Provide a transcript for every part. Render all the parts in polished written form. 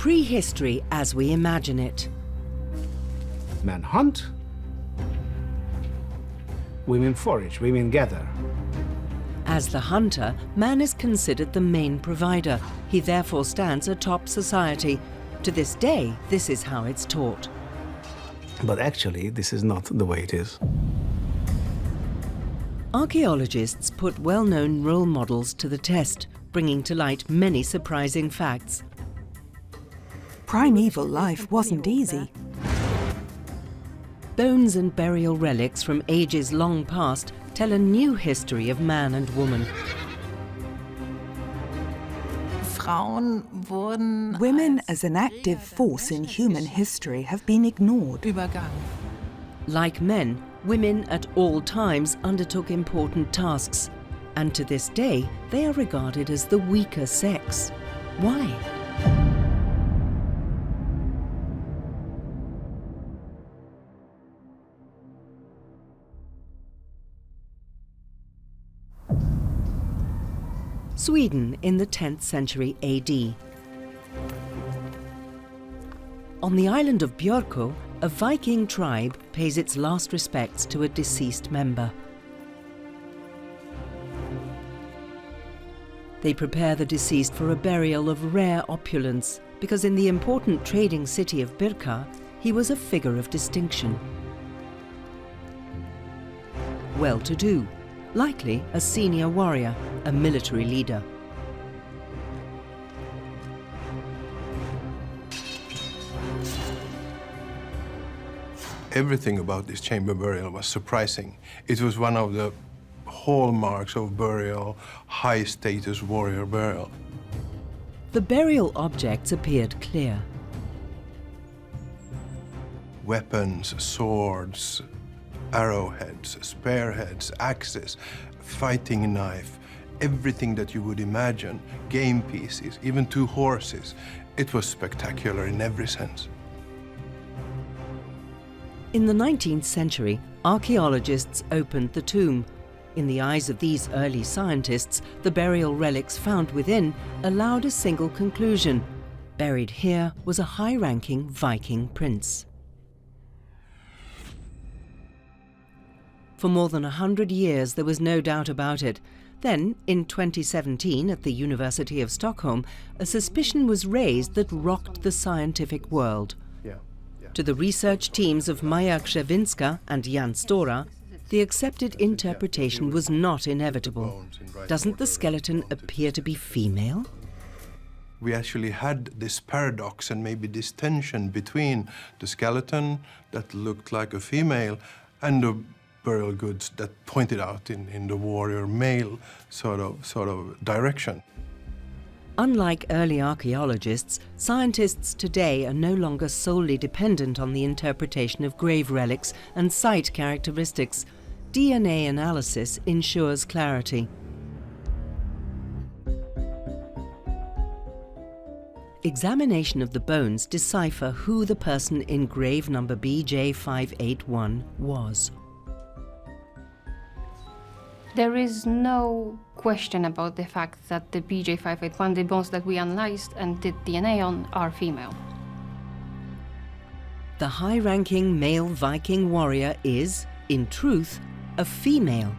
Prehistory as we imagine it. Men hunt, women forage, women gather. As the hunter, man is considered the main provider. He therefore stands atop society. To this day, this is how it's taught. But actually, this is not the way it is. Archaeologists put well-known role models to the test, bringing to light many surprising facts. Primeval life wasn't easy. Bones and burial relics from ages long past tell a new history of man and woman. Women as an active force in human history have been ignored. Like men, women at all times undertook important tasks, and to this day they are regarded as the weaker sex. Why? Sweden in the 10th century AD. On the island of Björkö, a Viking tribe pays its last respects to a deceased member. They prepare the deceased for a burial of rare opulence, because in the important trading city of Birka, he was a figure of distinction. Well-to-do, likely a senior warrior, a military leader. Everything about this chamber burial was surprising. It was one of the hallmarks of burial, high-status warrior burial. The burial objects appeared clear. Weapons, swords, arrowheads, spearheads, axes, fighting knife, everything that you would imagine, game pieces, even 2 horses. It was spectacular in every sense. In the 19th century, archaeologists opened the tomb. In the eyes of these early scientists, the burial relics found within allowed a single conclusion. Buried here was a high-ranking Viking prince. For more than 100 years, there was no doubt about it. Then, in 2017, at the University of Stockholm, a suspicion was raised that rocked the scientific world. To the research teams of Maja Krzewinska and Jan Stora, the accepted interpretation was not inevitable. Doesn't the skeleton appear to be female? We actually had this paradox and maybe this tension between the skeleton that looked like a female and the burial goods that pointed out in the warrior male sort of direction. Unlike early archaeologists, scientists today are no longer solely dependent on the interpretation of grave relics and site characteristics. DNA analysis ensures clarity. Examination of the bones decipher who the person in grave number BJ581 was. There is no question about the fact that the BJ581, the bones that we analyzed and did DNA on, are female. The high-ranking male Viking warrior is, in truth, a female.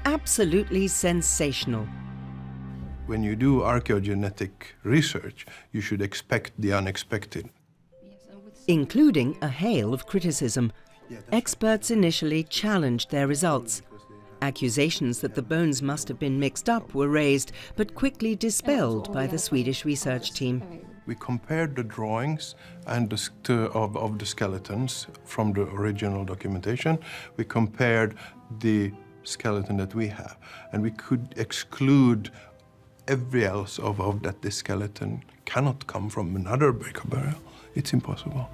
Absolutely sensational. When you do archaeogenetic research, you should expect the unexpected. Including a hail of criticism. Experts initially challenged their results. Accusations that the bones must have been mixed up were raised, but quickly dispelled by the Swedish research team. We compared the drawings and of the skeletons from the original documentation. We compared the skeleton that we have, and we could exclude every else of that this skeleton cannot come from another Birka burial. It's impossible.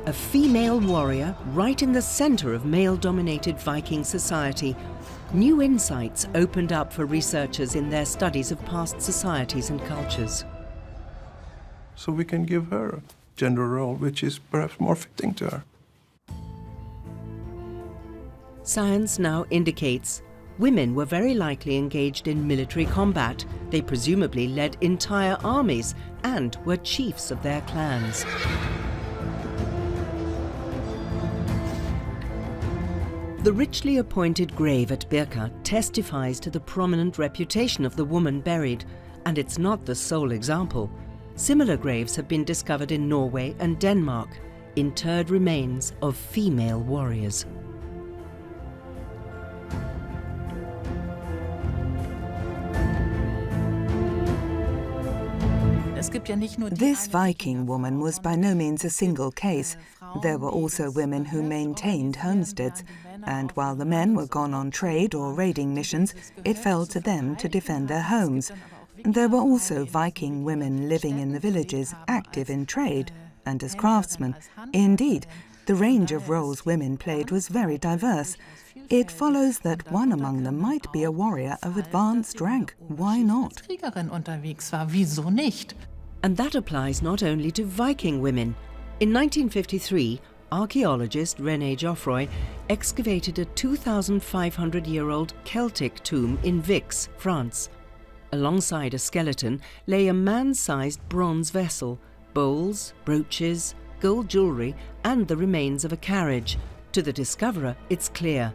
A female warrior right in the center of male-dominated Viking society. New insights opened up for researchers in their studies of past societies and cultures. So we can give her a gender role which is perhaps more fitting to her. Science now indicates Women were very likely engaged in military combat. They presumably led entire armies and were chiefs of their clans. The richly appointed grave at Birka testifies to the prominent reputation of the woman buried, and it's not the sole example. Similar graves have been discovered in Norway and Denmark, interred remains of female warriors. This Viking woman was by no means a single case. There were also women who maintained homesteads, and while the men were gone on trade or raiding missions, it fell to them to defend their homes. There were also Viking women living in the villages, active in trade and as craftsmen. Indeed, the range of roles women played was very diverse. It follows that one among them might be a warrior of advanced rank. Why not? And that applies not only to Viking women. In 1953, archaeologist René Geoffroy excavated a 2,500-year-old Celtic tomb in Vix, France. Alongside a skeleton lay a man-sized bronze vessel, bowls, brooches, gold jewellery and the remains of a carriage. To the discoverer, it's clear.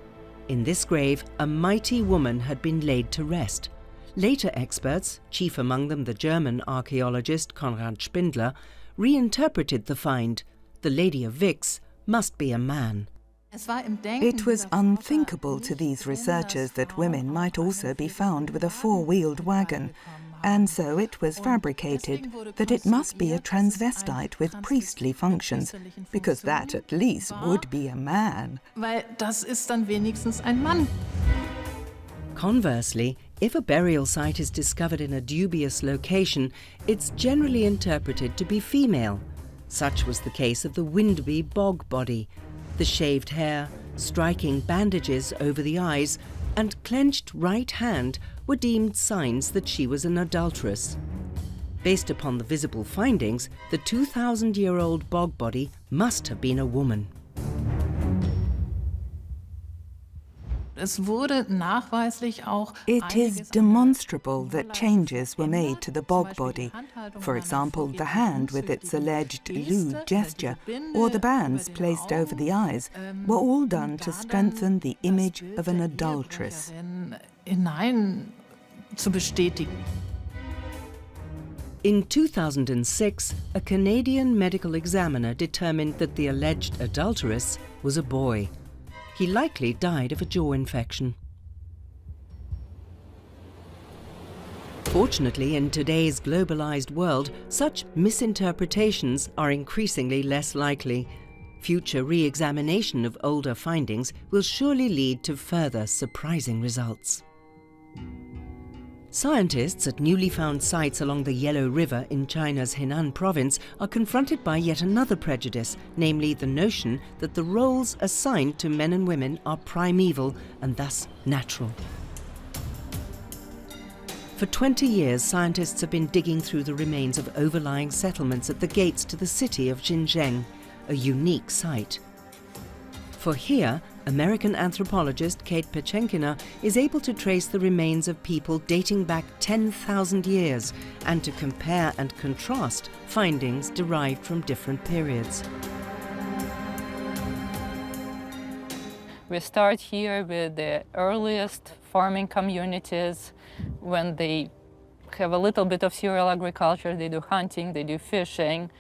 In this grave, a mighty woman had been laid to rest. Later experts, chief among them the German archaeologist Konrad Spindler, reinterpreted the find. The Lady of Vix must be a man. It was unthinkable to these researchers that women might also be found with a four-wheeled wagon, and so it was fabricated that it must be a transvestite with priestly functions, because that at least would be a man. Conversely, if a burial site is discovered in a dubious location, it's generally interpreted to be female. Such was the case of the Windby bog body. The shaved hair, striking bandages over the eyes, and clenched right hand were deemed signs that she was an adulteress. Based upon the visible findings, the 2,000-year-old bog body must have been a woman. It is demonstrable that changes were made to the bog body. For example, the hand with its alleged lewd gesture, or the bands placed over the eyes, were all done to strengthen the image of an adulteress. In 2006, a Canadian medical examiner determined that the alleged adulteress was a boy. He likely died of a jaw infection. Fortunately, in today's globalized world, such misinterpretations are increasingly less likely. Future re-examination of older findings will surely lead to further surprising results. Scientists at newly found sites along the Yellow River in China's Henan province are confronted by yet another prejudice, namely the notion that the roles assigned to men and women are primeval and thus natural. For 20 years, scientists have been digging through the remains of overlying settlements at the gates to the city of Xinjiang, a unique site. For here, American anthropologist Kate Pechenkina is able to trace the remains of people dating back 10,000 years and to compare and contrast findings derived from different periods. We start here with the earliest farming communities when they have a little bit of serial agriculture, they do hunting, they do fishing,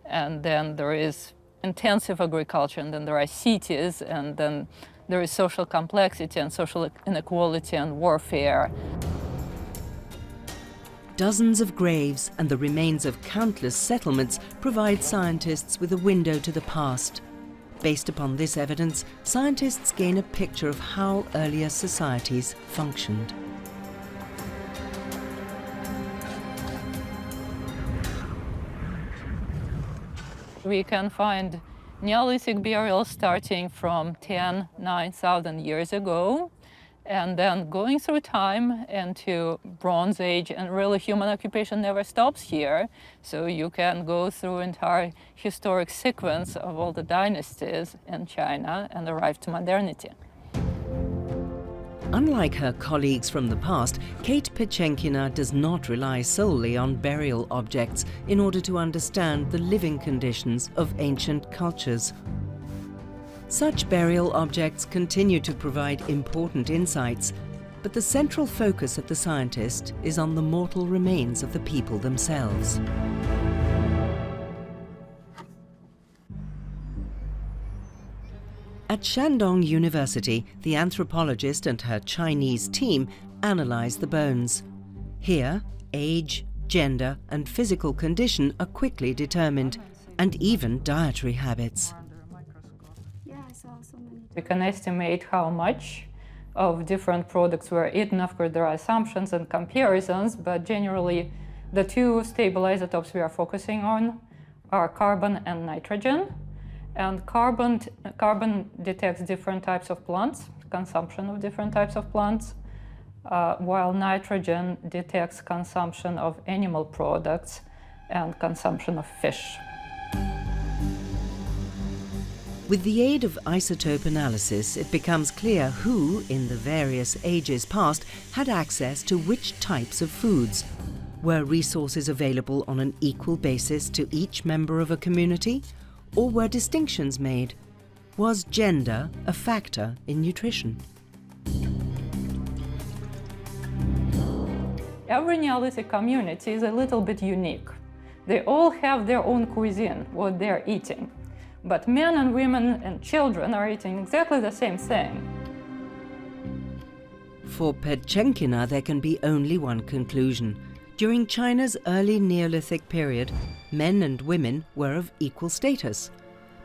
and then there is intensive agriculture, and then there are cities, and then there is social complexity and social inequality and warfare. Dozens of graves and the remains of countless settlements provide scientists with a window to the past. Based upon this evidence, scientists gain a picture of how earlier societies functioned. We can find Neolithic burials starting from 9,000 years ago, and then going through time into Bronze Age, and really human occupation never stops here. So you can go through entire historic sequence of all the dynasties in China and arrive to modernity. Unlike her colleagues from the past, Kate Pechenkina does not rely solely on burial objects in order to understand the living conditions of ancient cultures. Such burial objects continue to provide important insights, but the central focus of the scientist is on the mortal remains of the people themselves. At Shandong University, the anthropologist and her Chinese team analyze the bones. Here, age, gender, and physical condition are quickly determined, and even dietary habits. We can estimate how much of different products were eaten. Of course, there are assumptions and comparisons, but generally the two stable isotopes we are focusing on are carbon and nitrogen. And carbon detects different types of plants, consumption of different types of plants, while nitrogen detects consumption of animal products and consumption of fish. With the aid of isotope analysis, it becomes clear who, in the various ages past, had access to which types of foods. Were resources available on an equal basis to each member of a community? Or were distinctions made? Was gender a factor in nutrition? Every Neolithic community is a little bit unique. They all have their own cuisine, what they're eating. But men and women and children are eating exactly the same thing. For Pechenkina, there can be only one conclusion. During China's early Neolithic period, men and women were of equal status.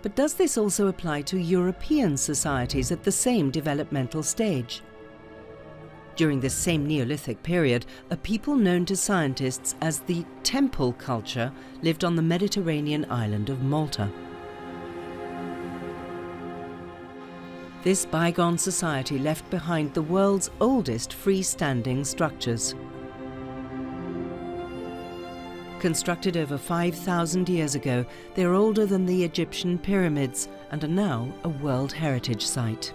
But does this also apply to European societies at the same developmental stage? During this same Neolithic period, a people known to scientists as the Temple culture lived on the Mediterranean island of Malta. This bygone society left behind the world's oldest freestanding structures. Constructed over 5,000 years ago, they're older than the Egyptian pyramids and are now a World Heritage Site.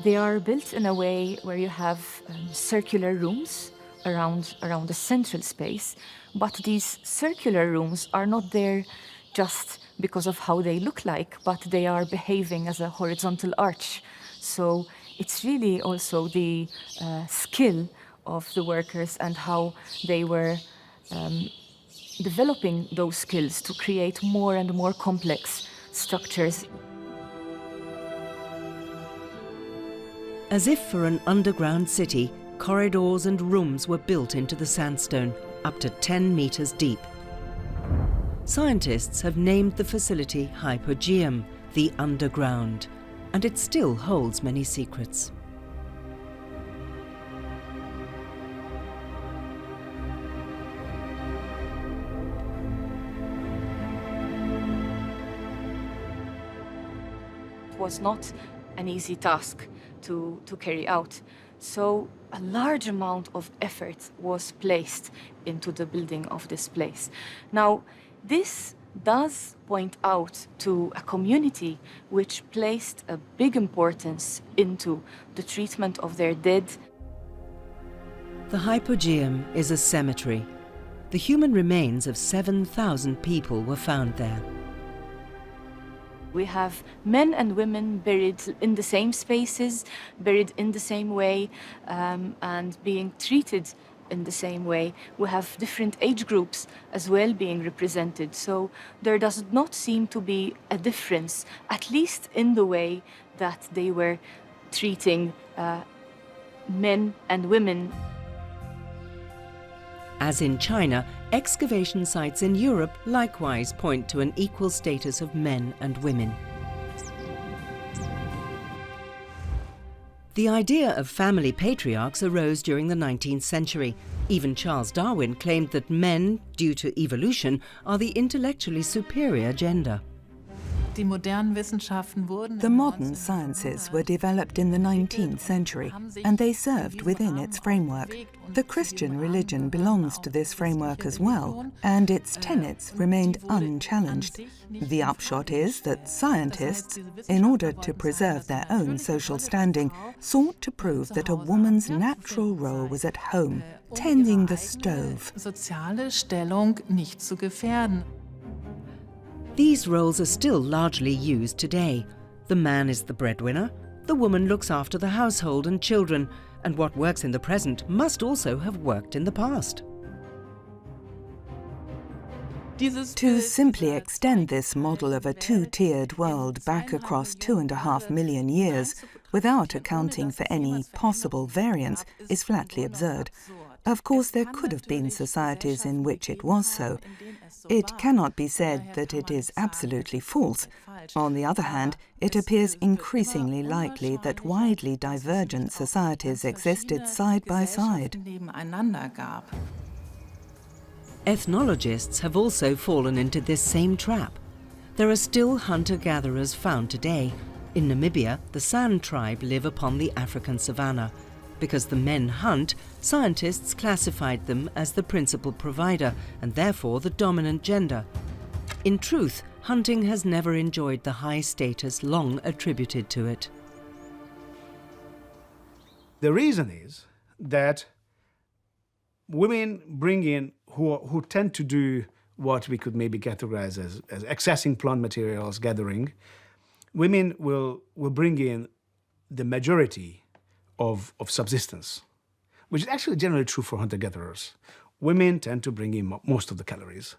They are built in a way where you have circular rooms around the central space, but these circular rooms are not there just because of how they look like, but they are behaving as a horizontal arch. So it's really also the skill of the workers and how they were developing those skills to create more and more complex structures. As if for an underground city, corridors and rooms were built into the sandstone, up to 10 meters deep. Scientists have named the facility Hypogeum, the underground, and it still holds many secrets. It was not an easy task to carry out. So a large amount of effort was placed into the building of this place. Now, this does point out to a community which placed a big importance into the treatment of their dead. The Hypogeum is a cemetery. The human remains of 7,000 people were found there. We have men and women buried in the same spaces, buried in the same way, and being treated in the same way. We have different age groups as well being represented. So there does not seem to be a difference, at least in the way that they were treating men and women. As in China, excavation sites in Europe likewise point to an equal status of men and women. The idea of family patriarchs arose during the 19th century. Even Charles Darwin claimed that men, due to evolution, are the intellectually superior gender. The modern sciences were developed in the 19th century, and they served within its framework. The Christian religion belongs to this framework as well, and its tenets remained unchallenged. The upshot is that scientists, in order to preserve their own social standing, sought to prove that a woman's natural role was at home, tending the stove. These roles are still largely used today. The man is the breadwinner, the woman looks after the household and children, and what works in the present must also have worked in the past. To simply extend this model of a two-tiered world back across 2.5 million years without accounting for any possible variance is flatly absurd. Of course, there could have been societies in which it was so. It cannot be said that it is absolutely false. On the other hand, it appears increasingly likely that widely divergent societies existed side by side. Ethnologists have also fallen into this same trap. There are still hunter-gatherers found today. In Namibia, the San tribe live upon the African savanna. Because the men hunt, scientists classified them as the principal provider and therefore the dominant gender. In truth, hunting has never enjoyed the high status long attributed to it. The reason is that women bring in who tend to do what we could maybe categorize as accessing plant materials, gathering. Women will bring in the majority of subsistence, which is actually generally true for hunter-gatherers. Women tend to bring in most of the calories.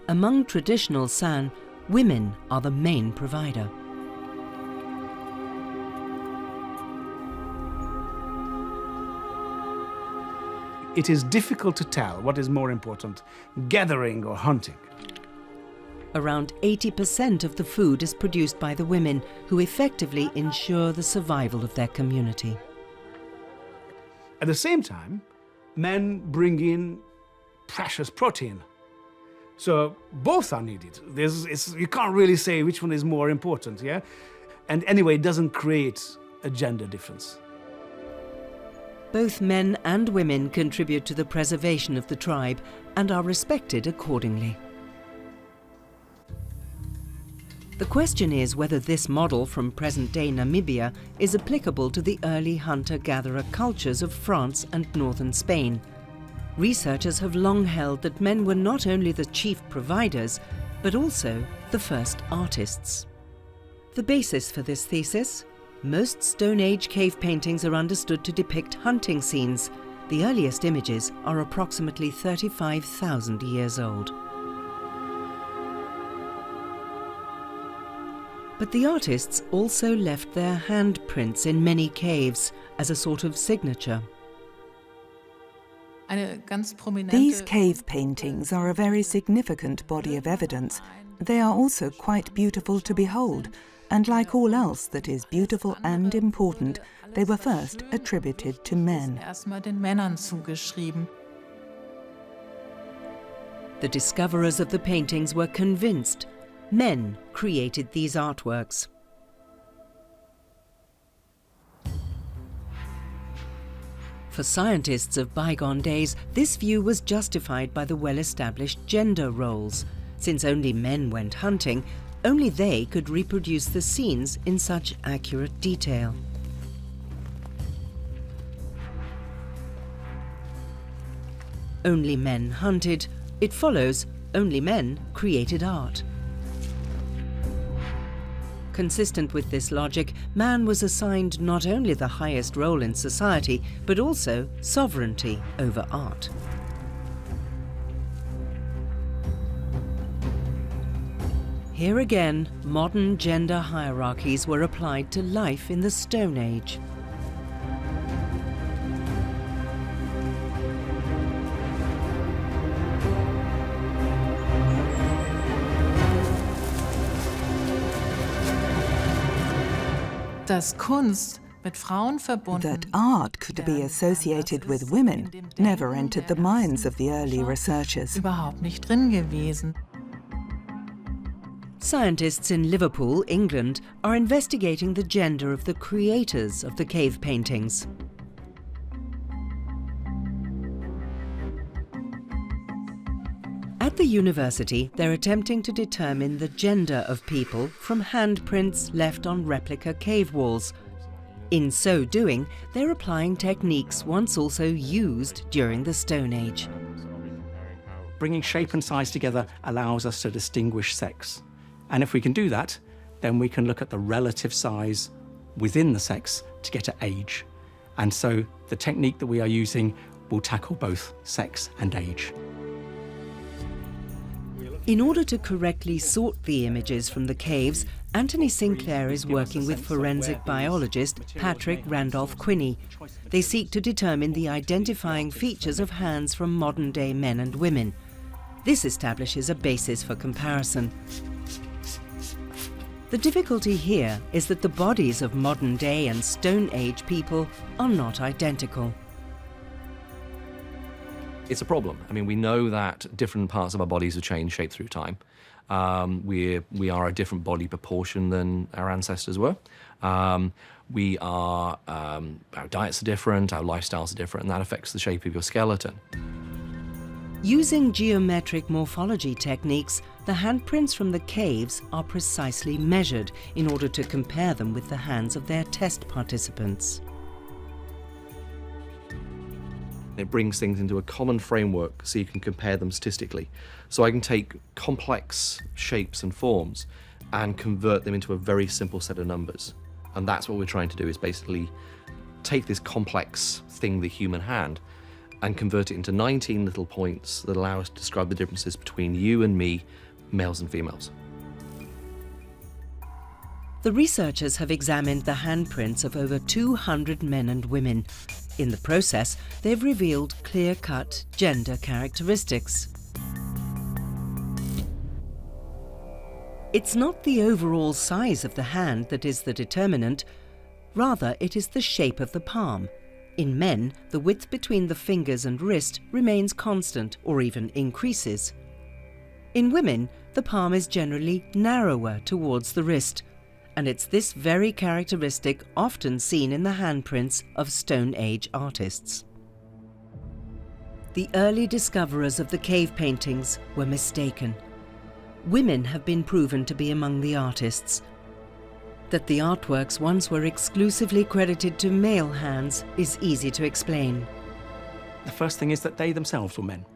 Among traditional San, women are the main provider. It is difficult to tell what is more important, gathering or hunting. Around 80% of the food is produced by the women, who effectively ensure the survival of their community. At the same time, men bring in precious protein. So both are needed. You can't really say which one is more important, yeah? And anyway, it doesn't create a gender difference. Both men and women contribute to the preservation of the tribe and are respected accordingly. The question is whether this model from present-day Namibia is applicable to the early hunter-gatherer cultures of France and northern Spain. Researchers have long held that men were not only the chief providers, but also the first artists. The basis for this thesis? Most Stone Age cave paintings are understood to depict hunting scenes. The earliest images are approximately 35,000 years old. But the artists also left their handprints in many caves as a sort of signature. These cave paintings are a very significant body of evidence. They are also quite beautiful to behold, and like all else that is beautiful and important, they were first attributed to men. The discoverers of the paintings were convinced men created these artworks. For scientists of bygone days, this view was justified by the well-established gender roles. Since only men went hunting, only they could reproduce the scenes in such accurate detail. Only men hunted. It follows only men created art. Consistent with this logic, man was assigned not only the highest role in society, but also sovereignty over art. Here again, modern gender hierarchies were applied to life in the Stone Age. That art could be associated with women never entered the minds of the early researchers. Scientists in Liverpool, England, are investigating the gender of the creators of the cave paintings. At the university, they're attempting to determine the gender of people from handprints left on replica cave walls. In so doing, they're applying techniques once also used during the Stone Age. Bringing shape and size together allows us to distinguish sex. And if we can do that, then we can look at the relative size within the sex to get at age. And so the technique that we are using will tackle both sex and age. In order to correctly sort the images from the caves, Anthony Sinclair is working with forensic biologist Patrick Randolph-Quinney. They seek to determine the identifying features of hands from modern-day men and women. This establishes a basis for comparison. The difficulty here is that the bodies of modern-day and Stone Age people are not identical. It's a problem. I mean, we know that different parts of our bodies have changed shape through time. We are a different body proportion than our ancestors were. Our diets are different, our lifestyles are different, and that affects the shape of your skeleton. Using geometric morphology techniques, the handprints from the caves are precisely measured in order to compare them with the hands of their test participants. It brings things into a common framework so you can compare them statistically. So I can take complex shapes and forms and convert them into a very simple set of numbers. And that's what we're trying to do, is basically take this complex thing, the human hand, and convert it into 19 little points that allow us to describe the differences between you and me, males and females. The researchers have examined the handprints of over 200 men and women. In the process, they've revealed clear-cut gender characteristics. It's not the overall size of the hand that is the determinant, rather it is the shape of the palm. In men, the width between the fingers and wrist remains constant or even increases. In women, the palm is generally narrower towards the wrist, and it's this very characteristic often seen in the handprints of Stone Age artists. The early discoverers of the cave paintings were mistaken. Women have been proven to be among the artists. That the artworks once were exclusively credited to male hands is easy to explain. The first thing is that they themselves were men.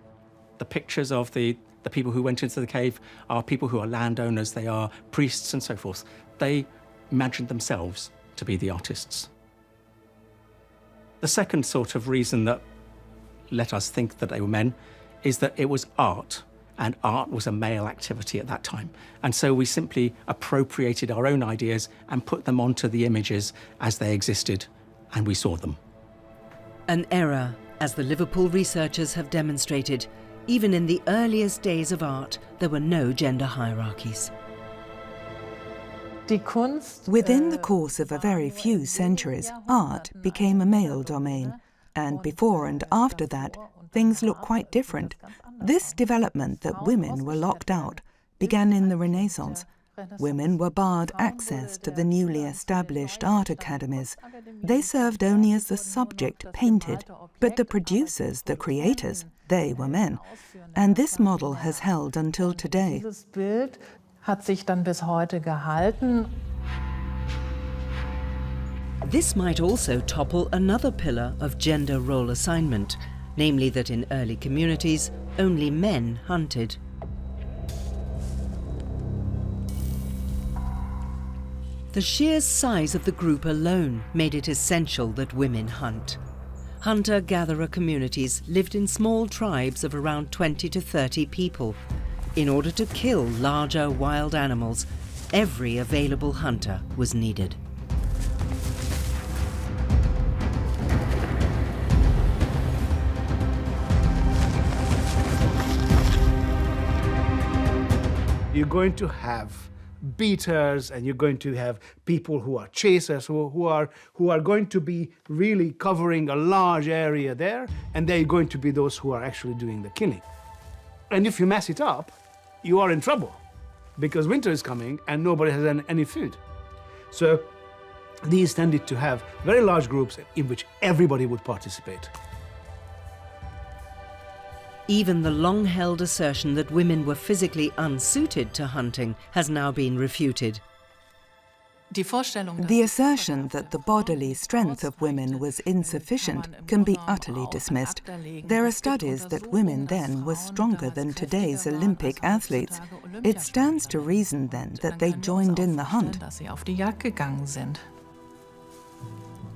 The pictures of the people who went into the cave are people who are landowners, they are priests and so forth. They imagined themselves to be the artists. The second sort of reason that let us think that they were men is that it was art, and art was a male activity at that time. And so we simply appropriated our own ideas and put them onto the images as they existed, and we saw them. An error, as the Liverpool researchers have demonstrated. Even in the earliest days of art, there were no gender hierarchies. Within the course of a very few centuries, art became a male domain, and before and after that, things look quite different. This development that women were locked out began in the Renaissance. Women were barred access to the newly established art academies. They served only as the subject painted, but the producers, the creators, they were men. And this model has held until today. This might also topple another pillar of gender role assignment, namely that in early communities, only men hunted. The sheer size of the group alone made it essential that women hunt. Hunter-gatherer communities lived in small tribes of around 20 to 30 people. In order to kill larger wild animals, every available hunter was needed. You're going to have beaters, and you're going to have people who are chasers, who are going to be really covering a large area there, and they're going to be those who are actually doing the killing. And if you mess it up, you are in trouble. because winter is coming and nobody has any food. So these tended to have very large groups in which everybody would participate. Even the long-held assertion that women were physically unsuited to hunting has now been refuted. The assertion that the bodily strength of women was insufficient can be utterly dismissed. There are studies that women then were stronger than today's Olympic athletes. It stands to reason then that they joined in the hunt.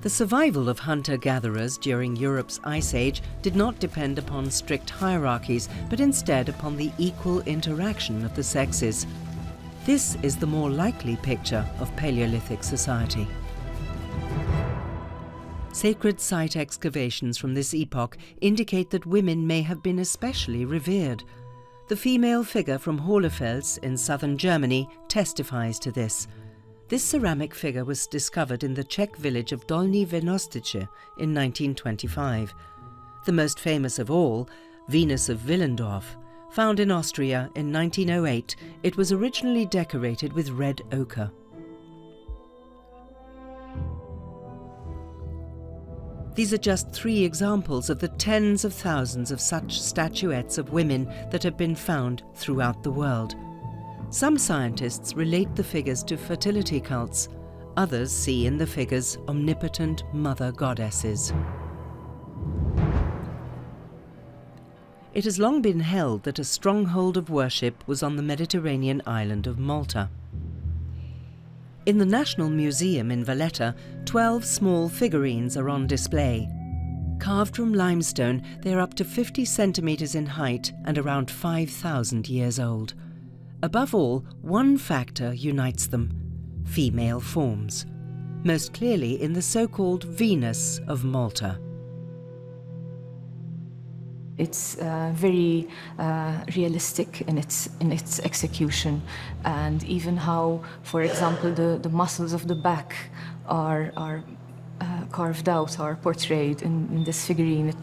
The survival of hunter-gatherers during Europe's Ice Age did not depend upon strict hierarchies, but instead upon the equal interaction of the sexes. This is the more likely picture of Paleolithic society. Sacred site excavations from this epoch indicate that women may have been especially revered. The female figure from Hohlefels in southern Germany testifies to this. This ceramic figure was discovered in the Czech village of Dolní Venostice in 1925. The most famous of all, Venus of Willendorf, found in Austria in 1908, it was originally decorated with red ochre. These are just 3 examples of the tens of thousands of such statuettes of women that have been found throughout the world. Some scientists relate the figures to fertility cults. Others see in the figures omnipotent mother goddesses. It has long been held that a stronghold of worship was on the Mediterranean island of Malta. In the National Museum in Valletta, 12 small figurines are on display. Carved from limestone, they are up to 50 centimetres in height and around 5,000 years old. Above all, one factor unites them: female forms, most clearly in the so-called Venus of Malta. It's very realistic in its execution, and even how, for example, the muscles of the back are carved out, are portrayed in this figurine.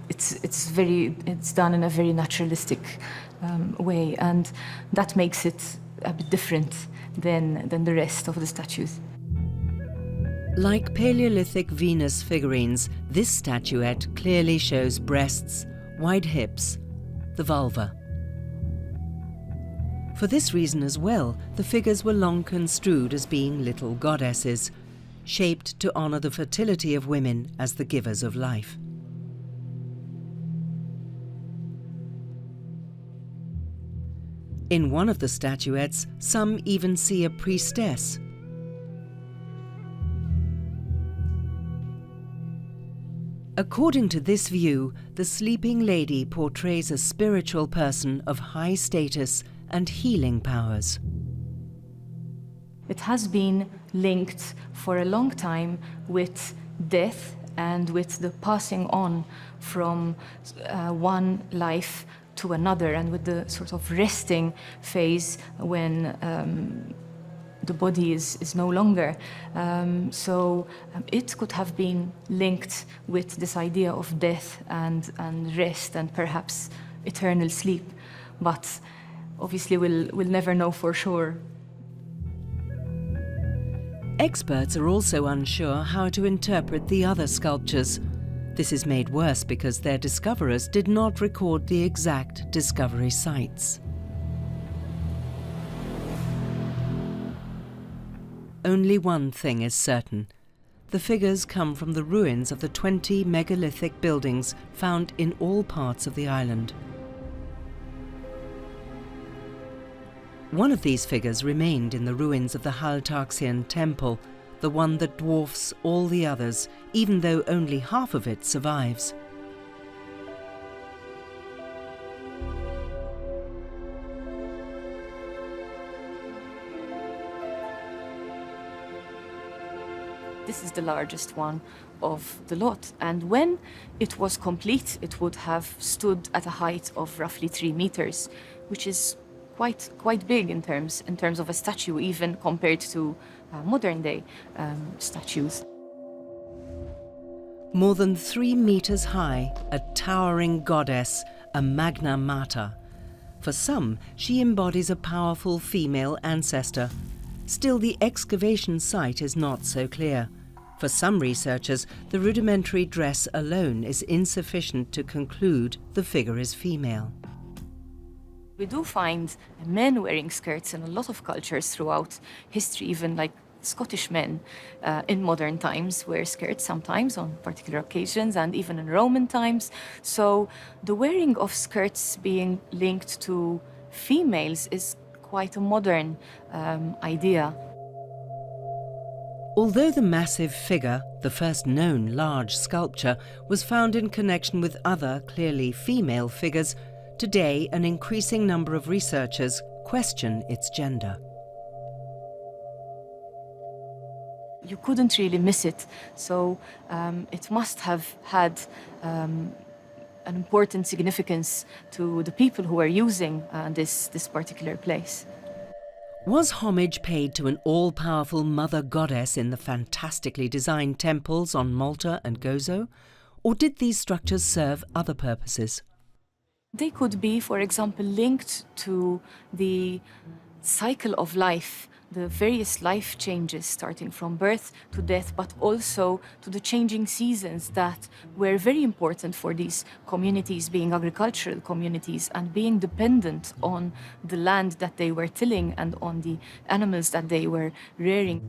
It's done in a very naturalistic way, and that makes it a bit different than the rest of the statues. Like Paleolithic Venus figurines, this statuette clearly shows breasts, wide hips, the vulva. For this reason as well, the figures were long construed as being little goddesses, shaped to honour the fertility of women as the givers of life. In one of the statuettes, some even see a priestess. According to this view, the sleeping lady portrays a spiritual person of high status and healing powers. It has been linked for a long time with death and with the passing on from one life to another, and with the sort of resting phase when the body is no longer. So it could have been linked with this idea of death and rest and perhaps eternal sleep, but obviously we'll never know for sure. Experts are also unsure how to interpret the other sculptures. This is made worse because their discoverers did not record the exact discovery sites. Only one thing is certain. The figures come from the ruins of the 20 megalithic buildings found in all parts of the island. One of these figures remained in the ruins of the Haltarxian temple, the one that dwarfs all the others, even though only half of it survives. This is the largest one of the lot, and when it was complete, it would have stood at a height of roughly 3 meters, which is quite big in terms of a statue, even compared to modern day statues. More than 3 meters high, a towering goddess, a magna mater. For some, she embodies a powerful female ancestor. Still, the excavation site is not so clear. For some researchers, the rudimentary dress alone is insufficient to conclude the figure is female. We do find men wearing skirts in a lot of cultures throughout history, even like Scottish men in modern times wear skirts sometimes on particular occasions, and even in Roman times. So the wearing of skirts being linked to females is quite a modern idea. Although the massive figure, the first known large sculpture, was found in connection with other clearly female figures, today an increasing number of researchers question its gender. You couldn't really miss it, so it must have had an important significance to the people who were using this particular place. Was homage paid to an all-powerful mother goddess in the fantastically designed temples on Malta and Gozo, or did these structures serve other purposes? They could be, for example, linked to the cycle of life, the various life changes starting from birth to death, but also to the changing seasons that were very important for these communities, being agricultural communities and being dependent on the land that they were tilling and on the animals that they were rearing.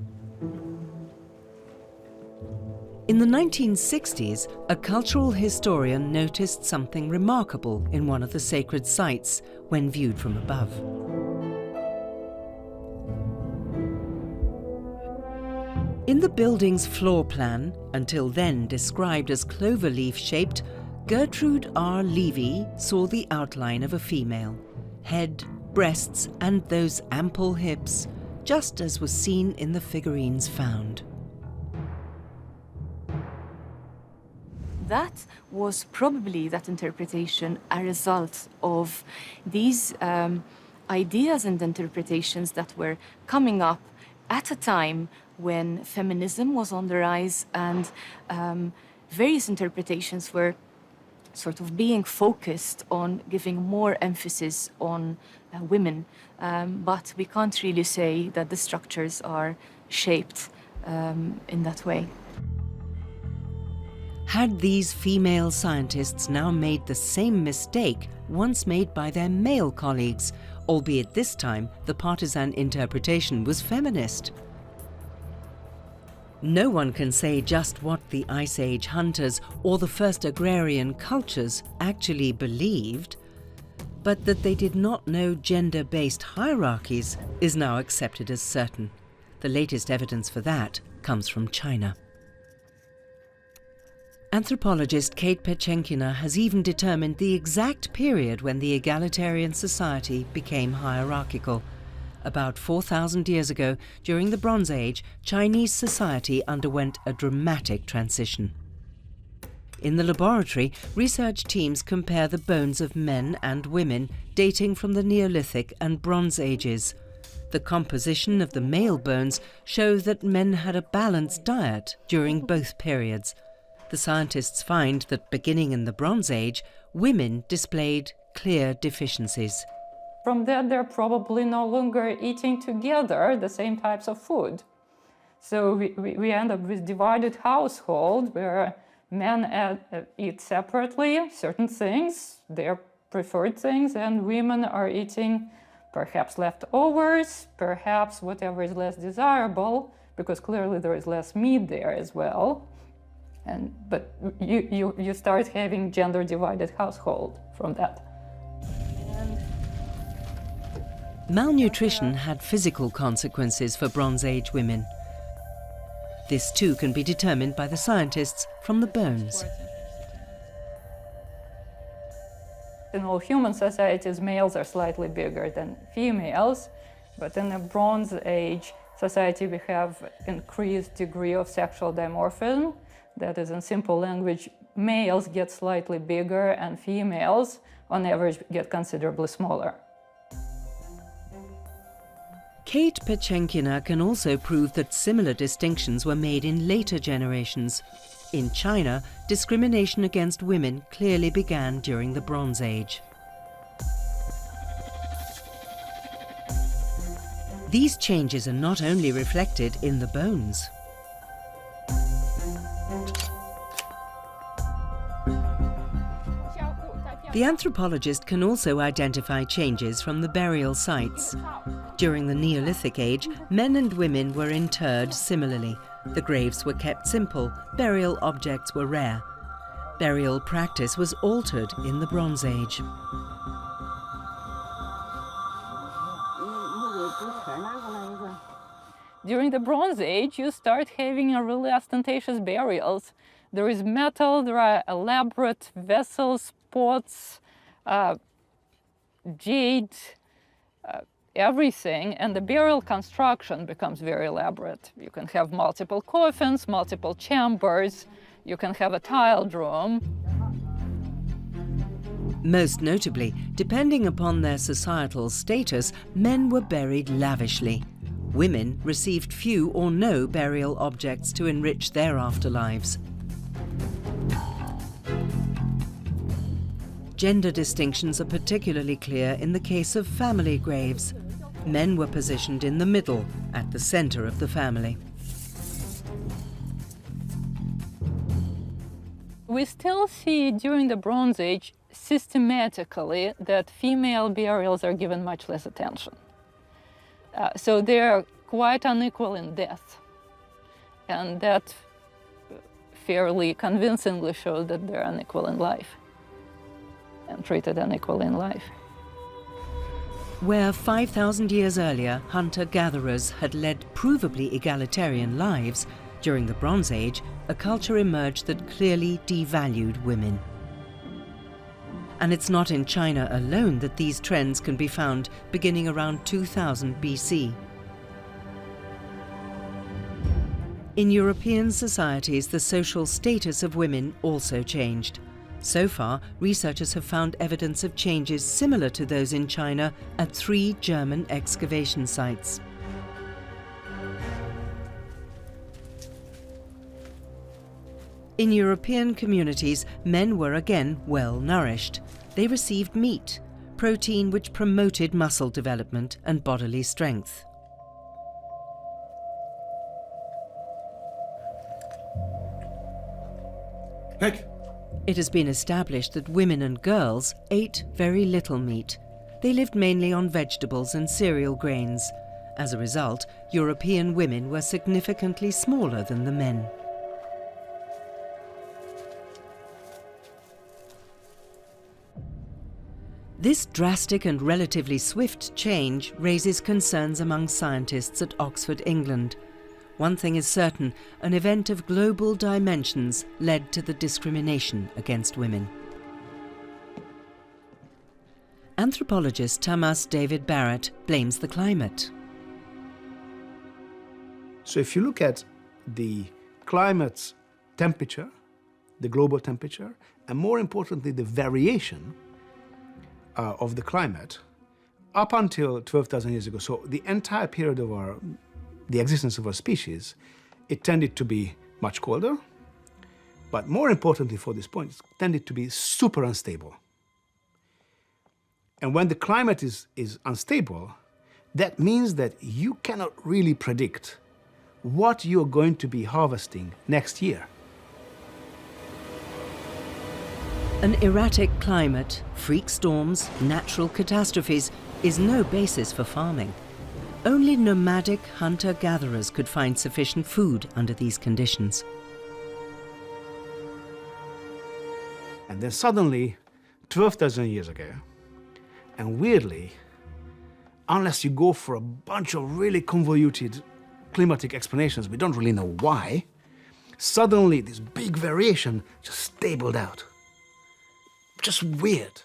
In the 1960s, a cultural historian noticed something remarkable in one of the sacred sites when viewed from above. In the building's floor plan, until then described as cloverleaf-shaped, Gertrude R. Levy saw the outline of a female. Head, breasts, and those ample hips, just as was seen in the figurines found. That was probably, that interpretation, a result of these ideas and interpretations that were coming up at a time when feminism was on the rise and various interpretations were sort of being focused on giving more emphasis on women. But we can't really say that the structures are shaped in that way. Had these female scientists now made the same mistake once made by their male colleagues, albeit this time the partisan interpretation was feminist? No one can say just what the Ice Age hunters or the first agrarian cultures actually believed, but that they did not know gender-based hierarchies is now accepted as certain. The latest evidence for that comes from China. Anthropologist Kate Pechenkina has even determined the exact period when the egalitarian society became hierarchical. About 4,000 years ago, during the Bronze Age, Chinese society underwent a dramatic transition. In the laboratory, research teams compare the bones of men and women dating from the Neolithic and Bronze Ages. The composition of the male bones shows that men had a balanced diet during both periods. The scientists find that beginning in the Bronze Age, women displayed clear deficiencies. From that, they're probably no longer eating together the same types of food. So we end up with divided household where men eat separately certain things, their preferred things, and women are eating perhaps leftovers, perhaps whatever is less desirable, because clearly there is less meat there as well. But you start having gender-divided household from that. Malnutrition had physical consequences for Bronze Age women. This too can be determined by the scientists from the bones. In all human societies, males are slightly bigger than females, but in the Bronze Age society we have increased degree of sexual dimorphism. That is, in simple language, males get slightly bigger and females, on average, get considerably smaller. Kate Pechenkina can also prove that similar distinctions were made in later generations. In China, discrimination against women clearly began during the Bronze Age. These changes are not only reflected in the bones. The anthropologist can also identify changes from the burial sites. During the Neolithic age, men and women were interred similarly. The graves were kept simple, burial objects were rare. Burial practice was altered in the Bronze Age. During the Bronze Age, you start having a really ostentatious burials. There is metal, there are elaborate vessels, pots, jade, everything, and the burial construction becomes very elaborate. You can have multiple coffins, multiple chambers, you can have a tiled room. Most notably, depending upon their societal status, men were buried lavishly. Women received few or no burial objects to enrich their afterlives. Gender distinctions are particularly clear in the case of family graves. Men were positioned in the middle, at the center of the family. We still see during the Bronze Age systematically that female burials are given much less attention. So they're quite unequal in death. And that fairly convincingly shows that they're unequal in life and treated unequally in life. Where 5,000 years earlier hunter-gatherers had led provably egalitarian lives, during the Bronze Age, a culture emerged that clearly devalued women. And it's not in China alone that these trends can be found, beginning around 2000 BC. In European societies, the social status of women also changed. So far, researchers have found evidence of changes similar to those in China at 3 German excavation sites. In European communities, men were again well nourished. They received meat, protein which promoted muscle development and bodily strength. Nick. It has been established that women and girls ate very little meat. They lived mainly on vegetables and cereal grains. As a result, European women were significantly smaller than the men. This drastic and relatively swift change raises concerns among scientists at Oxford, England. One thing is certain, an event of global dimensions led to the discrimination against women. Anthropologist Thomas David Barrett blames the climate. So if you look at the climate's temperature, the global temperature, and more importantly, the variation of the climate, up until 12,000 years ago, so the entire period of the existence of our species, it tended to be much colder, but more importantly for this point, it tended to be super unstable. And when the climate is unstable, that means that you cannot really predict what you're going to be harvesting next year. An erratic climate, freak storms, natural catastrophes is no basis for farming. Only nomadic hunter-gatherers could find sufficient food under these conditions. And then suddenly, 12,000 years ago, and weirdly, unless you go for a bunch of really convoluted climatic explanations, we don't really know why, suddenly this big variation just stabled out. Just weird.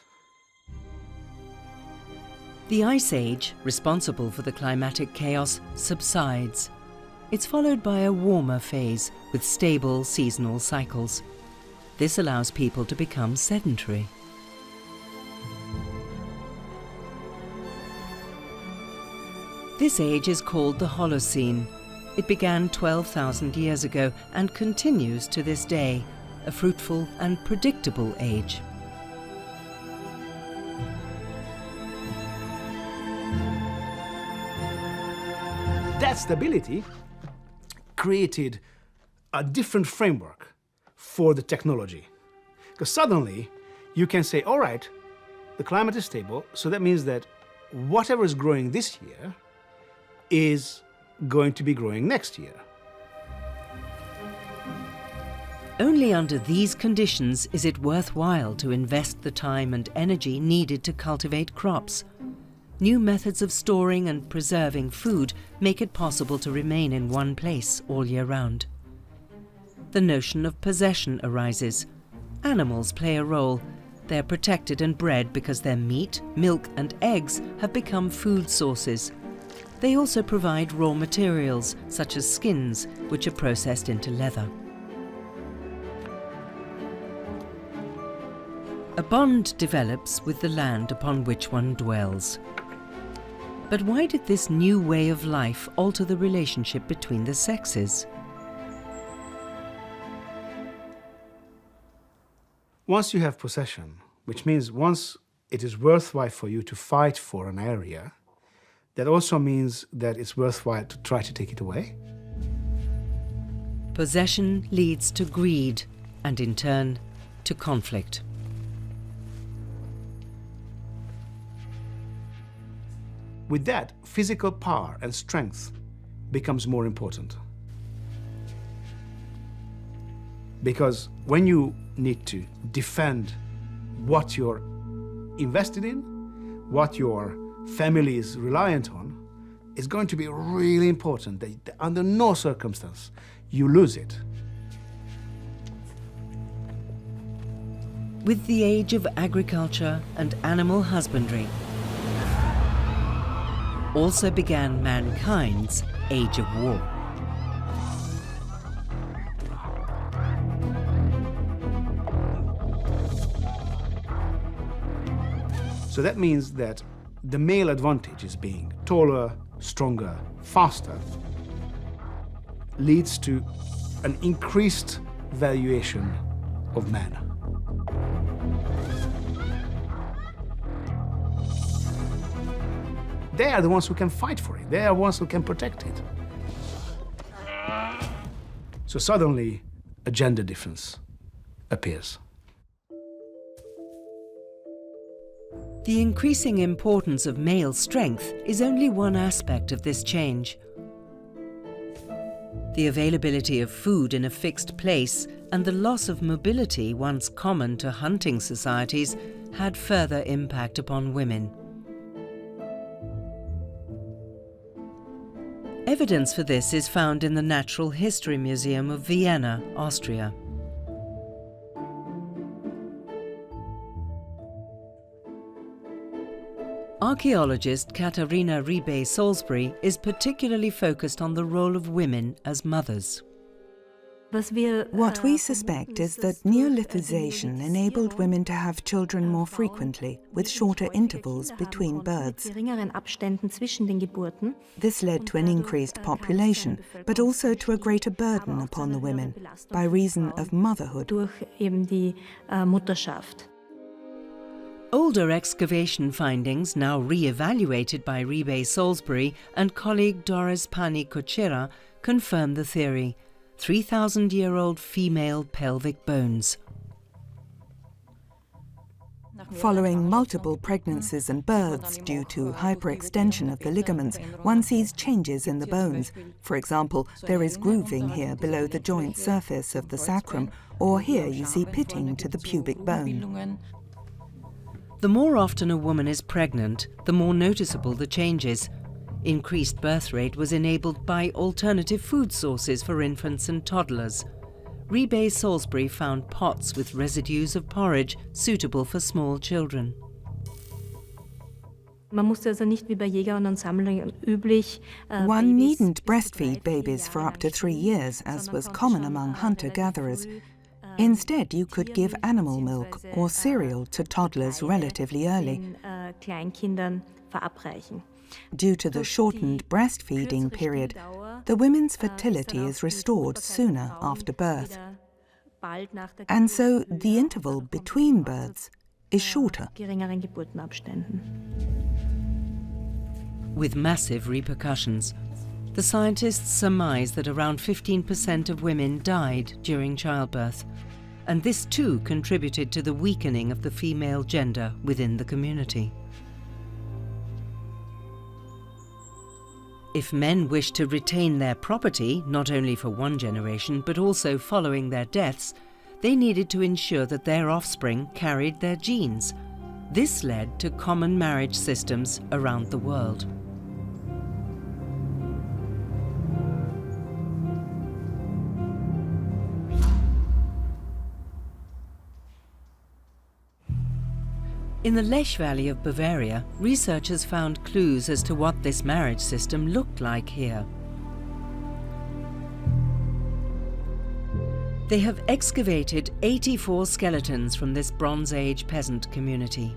The Ice Age, responsible for the climatic chaos, subsides. It's followed by a warmer phase with stable seasonal cycles. This allows people to become sedentary. This age is called the Holocene. It began 12,000 years ago and continues to this day, a fruitful and predictable age. that stability created a different framework for the technology. Because suddenly you can say, all right, the climate is stable, so that means that whatever is growing this year is going to be growing next year. Only under these conditions is it worthwhile to invest the time and energy needed to cultivate crops. New methods of storing and preserving food make it possible to remain in one place all year round. The notion of possession arises. Animals play a role. They're protected and bred because their meat, milk and eggs have become food sources. They also provide raw materials, such as skins, which are processed into leather. A bond develops with the land upon which one dwells. But why did this new way of life alter the relationship between the sexes? Once you have possession, which means once it is worthwhile for you to fight for an area, that also means that it's worthwhile to try to take it away. Possession leads to greed and, in turn, to conflict. With that, physical power and strength becomes more important. Because when you need to defend what you're invested in, what your family is reliant on, it's going to be really important that under no circumstance you lose it. With the age of agriculture and animal husbandry, also began mankind's age of war. So that means that the male advantage is being taller, stronger, faster, leads to an increased valuation of man. They are the ones who can fight for it. They are the ones who can protect it. So suddenly, a gender difference appears. The increasing importance of male strength is only one aspect of this change. The availability of food in a fixed place and the loss of mobility once common to hunting societies had further impact upon women. Evidence for this is found in the Natural History Museum of Vienna, Austria. Archaeologist Katharina Rebay-Salisbury is particularly focused on the role of women as mothers. What we suspect is that Neolithization enabled women to have children more frequently, with shorter intervals between births. This led to an increased population, but also to a greater burden upon the women, by reason of motherhood. Older excavation findings, now re-evaluated by Rebay-Salisbury and colleague Doris Pani-Kochera, confirm the theory. 3,000-year-old female pelvic bones. Following multiple pregnancies and births due to hyperextension of the ligaments, one sees changes in the bones. For example, there is grooving here below the joint surface of the sacrum, or here you see pitting to the pubic bone. The more often a woman is pregnant, the more noticeable the changes. Increased birth rate was enabled by alternative food sources for infants and toddlers. Rebay-Salisbury found pots with residues of porridge suitable for small children. One needn't breastfeed babies for up to 3 years, as was common among hunter-gatherers. Instead, you could give animal milk or cereal to toddlers relatively early. Due to the shortened breastfeeding period, the women's fertility is restored sooner after birth. And so the interval between births is shorter. With massive repercussions. The scientists surmise that around 15% of women died during childbirth, and this too contributed to the weakening of the female gender within the community. If men wished to retain their property, not only for one generation but also following their deaths, they needed to ensure that their offspring carried their genes. This led to common marriage systems around the world. In the Lech Valley of Bavaria, researchers found clues as to what this marriage system looked like here. They have excavated 84 skeletons from this Bronze Age peasant community.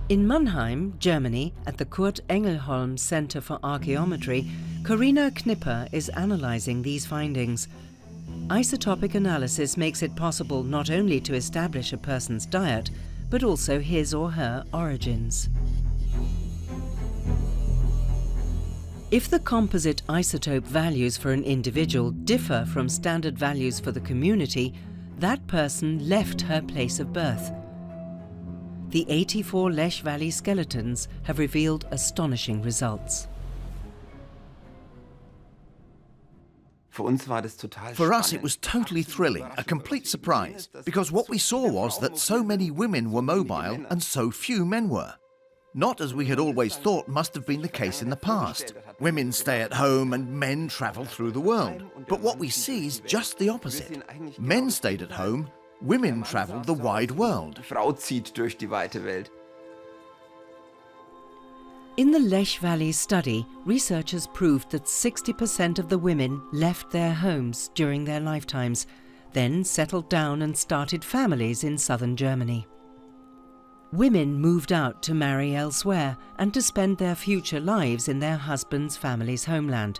In Mannheim, Germany, at the Kurt Engelholm Center for Archaeometry, Corina Knipper is analyzing these findings. Isotopic analysis makes it possible not only to establish a person's diet, but also his or her origins. If the composite isotope values for an individual differ from standard values for the community, that person left her place of birth. The 84 Lech Valley skeletons have revealed astonishing results. For us, it was totally thrilling, a complete surprise, because what we saw was that so many women were mobile and so few men were. Not as we had always thought must have been the case in the past. Women stay at home and men travel through the world. But what we see is just the opposite. Men stayed at home, women traveled the wide world. In the Lech Valley study, researchers proved that 60% of the women left their homes during their lifetimes, then settled down and started families in southern Germany. Women moved out to marry elsewhere and to spend their future lives in their husband's family's homeland.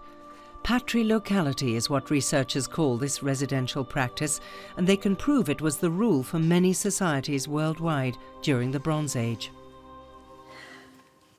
Patrilocality is what researchers call this residential practice, and they can prove it was the rule for many societies worldwide during the Bronze Age.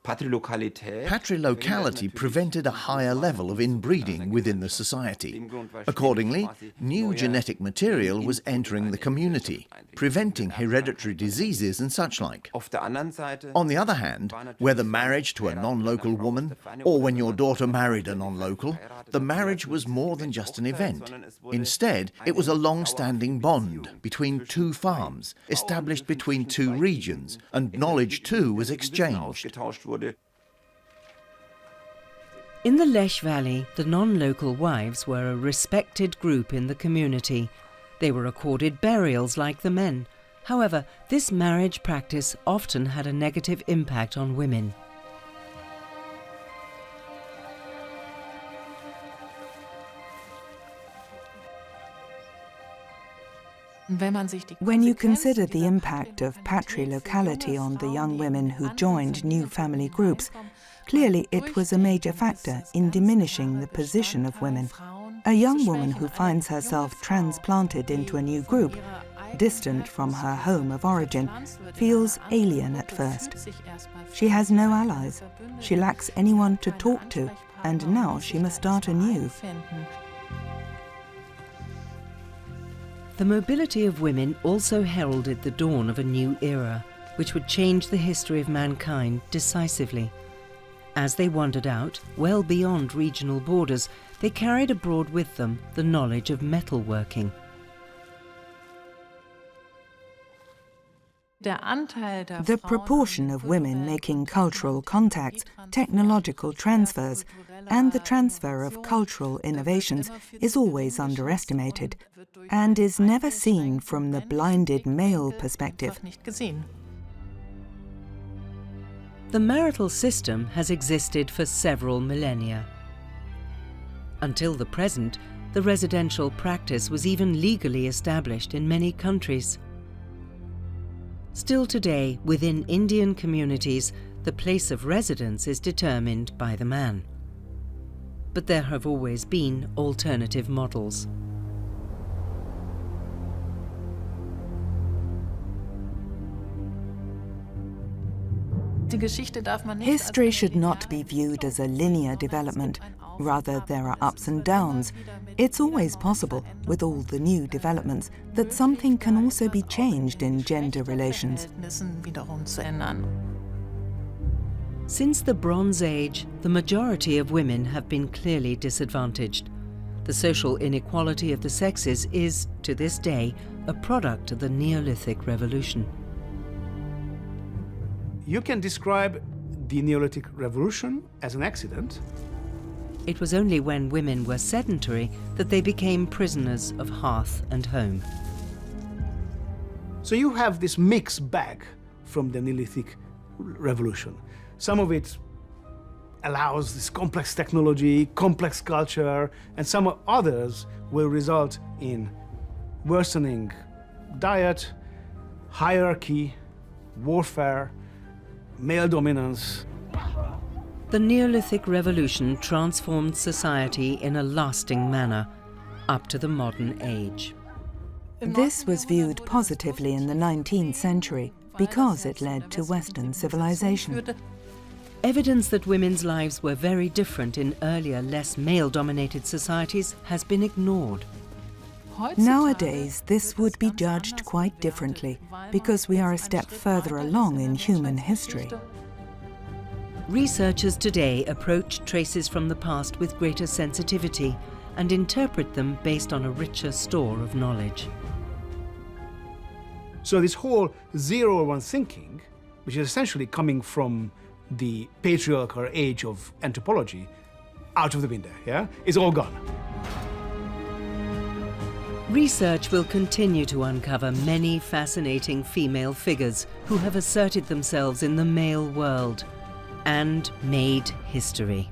Patrilocality prevented a higher level of inbreeding within the society. Accordingly, new genetic material was entering the community, preventing hereditary diseases and such like. On the other hand, whether marriage to a non-local woman or when your daughter married a non-local, the marriage was more than just an event. Instead, it was a long-standing bond between two farms, established between two regions, and knowledge too was exchanged. In the Lech Valley, the non-local wives were a respected group in the community. They were accorded burials like the men. However, this marriage practice often had a negative impact on women. When you consider the impact of patrilocality on the young women who joined new family groups, clearly it was a major factor in diminishing the position of women. A young woman who finds herself transplanted into a new group, distant from her home of origin, feels alien at first. She has no allies, she lacks anyone to talk to, and now she must start anew. The mobility of women also heralded the dawn of a new era, which would change the history of mankind decisively. As they wandered out, well beyond regional borders, they carried abroad with them the knowledge of metalworking. The proportion of women making cultural contacts, technological transfers, and the transfer of cultural innovations is always underestimated and is never seen from the blinded male perspective. The marital system has existed for several millennia. Until the present, the residential practice was even legally established in many countries. Still today, within Indian communities, the place of residence is determined by the man. But there have always been alternative models. History should not be viewed as a linear development. Rather, there are ups and downs. It's always possible, with all the new developments, that something can also be changed in gender relations. Since the Bronze Age, the majority of women have been clearly disadvantaged. The social inequality of the sexes is, to this day, a product of the Neolithic revolution. You can describe the Neolithic revolution as an accident. It was only when women were sedentary that they became prisoners of hearth and home. So you have this mixed bag from the Neolithic revolution. Some of it allows this complex technology, complex culture, and some others will result in worsening diet, hierarchy, warfare, male dominance. The Neolithic revolution transformed society in a lasting manner, up to the modern age. This was viewed positively in the 19th century because it led to Western civilization. Evidence that women's lives were very different in earlier, less male-dominated societies has been ignored. Nowadays, this would be judged quite differently because we are a step further along in human history. Researchers today approach traces from the past with greater sensitivity and interpret them based on a richer store of knowledge. So this whole 0 or 1 thinking, which is essentially coming from the patriarchal age of anthropology, out of the window, yeah? It's all gone. Research will continue to uncover many fascinating female figures who have asserted themselves in the male world and made history.